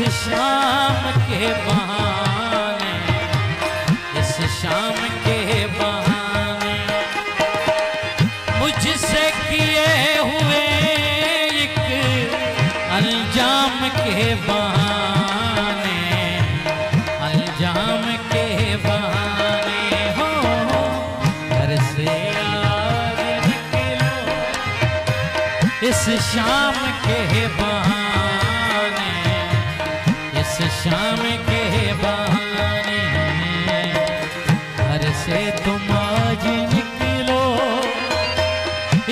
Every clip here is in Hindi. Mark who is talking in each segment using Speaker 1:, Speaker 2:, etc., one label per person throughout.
Speaker 1: शाम के बहाने, इस शाम के बहाने मुझसे किए हुए एक अंजाम के बहाने, अंजाम के बहाने हो घर से आज निकलो इस शाम के बहाने, इस शाम के बहाने घर से तुम आज निकलो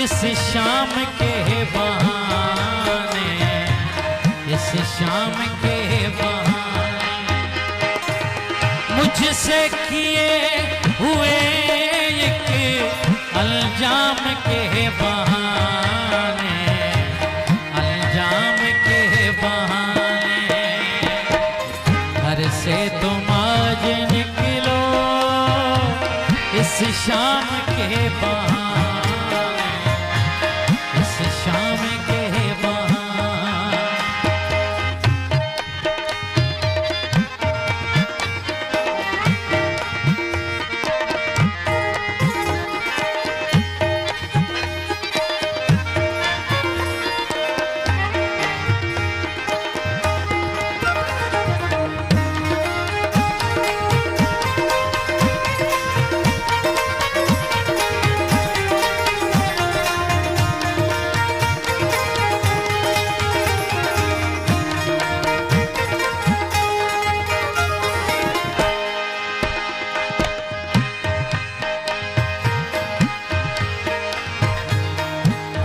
Speaker 1: इस शाम के बहाने, इस शाम के बहाने मुझसे किए हुए एक अंजाम के बहाने, अंजाम के बहाने घर से तुम आज निकलो इस शाम के बहाने, इस शाम के बहाने।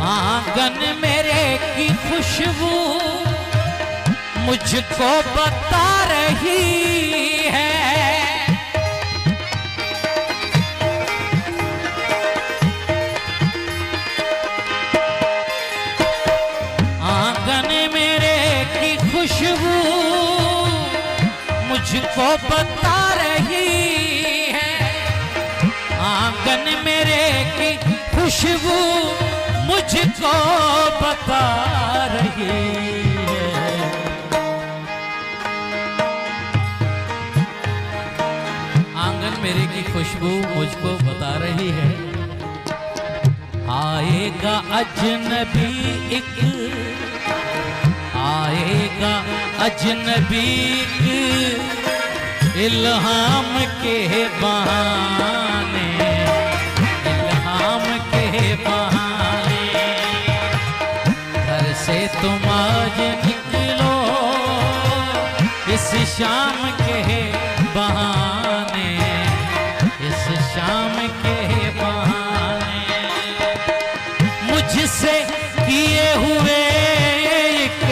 Speaker 1: आंगन मेरे की खुशबू मुझको बता रही है, आंगन मेरे की खुशबू मुझको बता रही है, आंगन मेरे की खुशबू मुझको बता रही है। आंगन मेरे की खुशबू मुझको बता रही है, आएगा अजनबी एक, आएगा अजनबी इल्हाम के बहाने, इल्हाम के बहाने घर से तुम आज निकलो इस शाम के बहाने, इस शाम के बहाने मुझसे किए हुए एक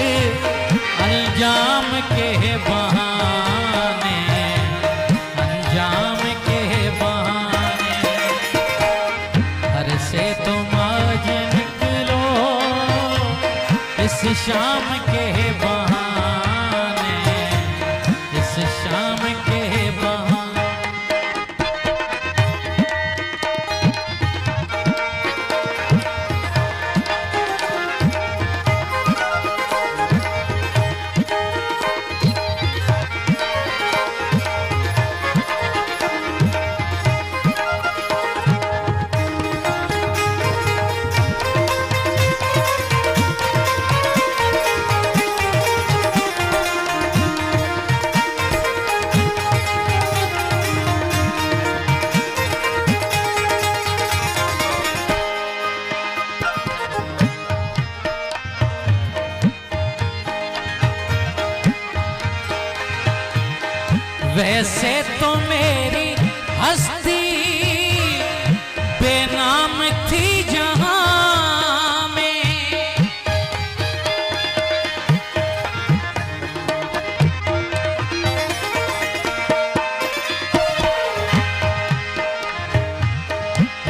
Speaker 1: अंजाम के बहाने, अंजाम के बहाने घर से तुम आज निकलो इस शाम के बहाने, इस शाम के बहाने। वैसे तो मेरी हस्ती बेनाम थी जहां में,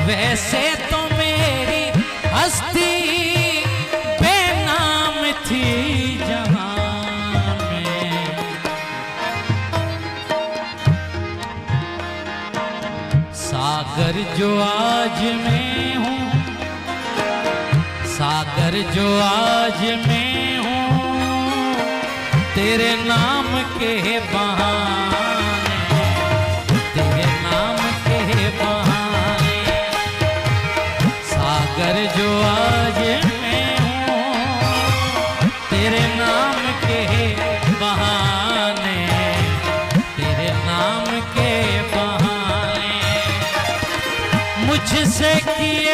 Speaker 1: वैसे तो मेरी हस्ती बेनाम थी जहां में, सागर जो आज मैं हूँ, सागर जो आज मैं हूँ तेरे नाम के बहाने, तेरे नाम के बहाने, सागर जो आज मैं हूँ तेरे नाम के बहाने, तेरे नाम के बहाने। मुझसे किए